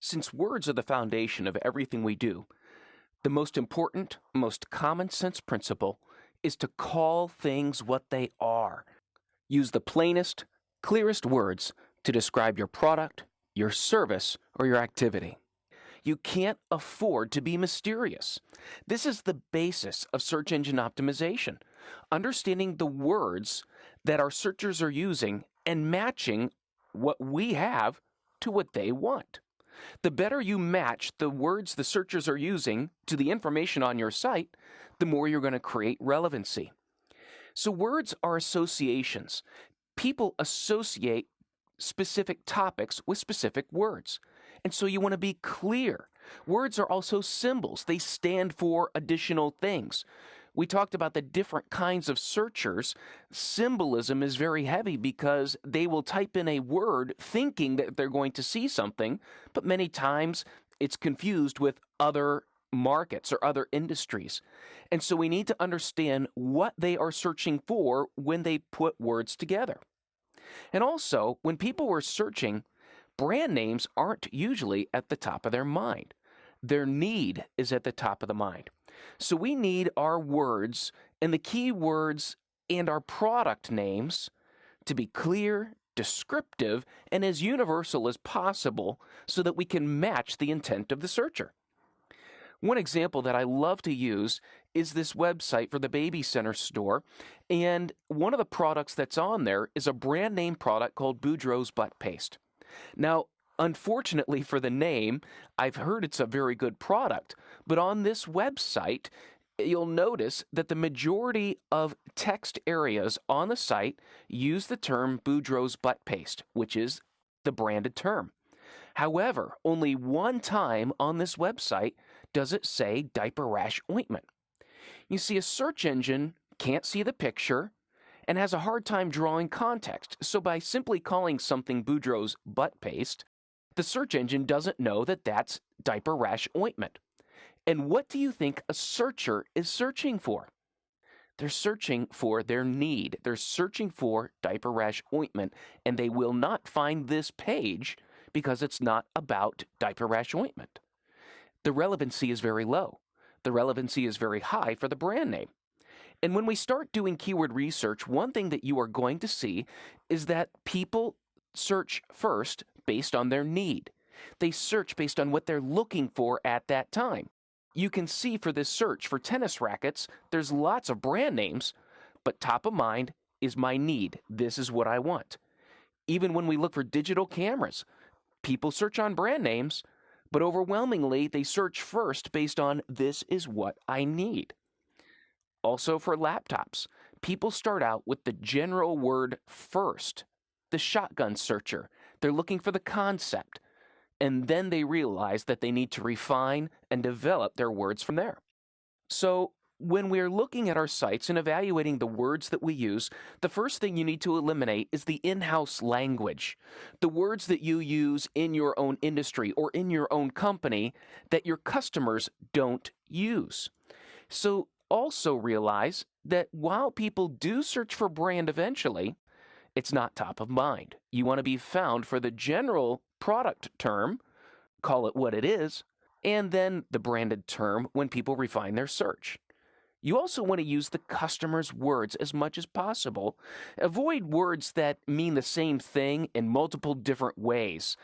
Since words are the foundation of everything we do, the most important, most common sense principle is to call things what they are. Use the plainest, clearest words to describe your product, your service, or your activity. You can't afford to be mysterious. This is the basis of search engine optimization, understanding the words that our searchers are using and matching what we have to what they want. The better you match the words the searchers are using to the information on your site, the more you're going to create relevancy. So words are associations. People associate specific topics with specific words. And so you want to be clear. Words are also symbols. They stand for additional things. We talked about the different kinds of searchers. Symbolism is very heavy because they will type in a word thinking that they're going to see something, but many times it's confused with other markets or other industries. And so we need to understand what they are searching for when they put words together. And also, when people are searching, brand names aren't usually at the top of their mind. Their need is at the top of the mind. So we need our words and the keywords and our product names to be clear, descriptive, and as universal as possible so that we can match the intent of the searcher. One example that I love to use is this website for the Baby Center store, and one of the products that's on there is a brand name product called Boudreaux's Butt Paste. Now, unfortunately for the name, I've heard it's a very good product, but on this website, you'll notice that the majority of text areas on the site use the term Boudreaux's Butt Paste, which is the branded term. However, only one time on this website does it say diaper rash ointment. You see, a search engine can't see the picture and has a hard time drawing context, so by simply calling something Boudreaux's Butt Paste, the search engine doesn't know that that's diaper rash ointment. And what do you think a searcher is searching for? They're searching for their need. They're searching for diaper rash ointment, and they will not find this page because it's not about diaper rash ointment. The relevancy is very low. The relevancy is very high for the brand name. And when we start doing keyword research, one thing that you are going to see is that people search first based on their need. They search based on what they're looking for at that time. You can see for this search for tennis rackets, there's lots of brand names, but top of mind is my need. This is what I want. Even when we look for digital cameras, people search on brand names, but overwhelmingly they search first based on this is what I need. Also for laptops, people start out with the general word first, the shotgun searcher. They're looking for the concept, and then they realize that they need to refine and develop their words from there. So when we're looking at our sites and evaluating the words that we use, the first thing you need to eliminate is the in-house language, the words that you use in your own industry or in your own company that your customers don't use. So also realize that while people do search for brand eventually, it's not top of mind. You want to be found for the general product term, call it what it is, and then the branded term when people refine their search. You also want to use the customer's words as much as possible. Avoid words that mean the same thing in multiple different ways.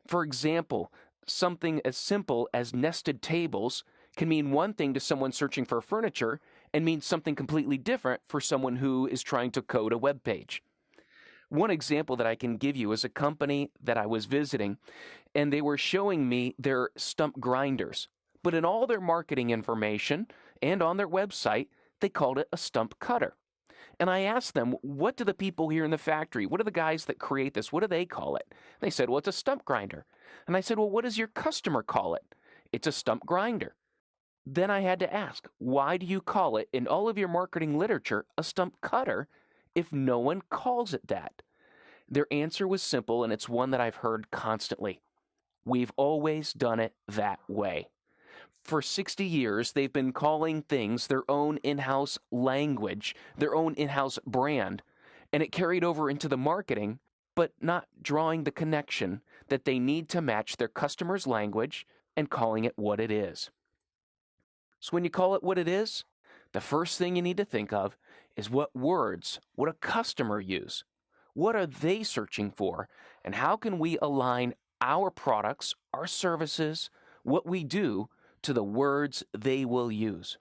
For example, something as simple as nested tables can mean one thing to someone searching for furniture and mean something completely different for someone who is trying to code a web page. One example that I can give you is a company that I was visiting, and they were showing me their stump grinders. But in all their marketing information and on their website, they called it a stump cutter. And I asked them, what do the people here in the factory, what are the guys that create this, what do they call it? They said, well, it's a stump grinder. And I said, well, what does your customer call it? It's a stump grinder. Then I had to ask, why do you call it in all of your marketing literature a stump cutter if no one calls it that? Their answer was simple, and it's one that I've heard constantly. We've always done it that way. For 60 years, they've been calling things their own in-house language, their own in-house brand, and it carried over into the marketing, but not drawing the connection that they need to match their customer's language and calling it what it is. So when you call it what it is, the first thing you need to think of is what words would a customer use? What are they searching for? And how can we align our products, our services, what we do to the words they will use?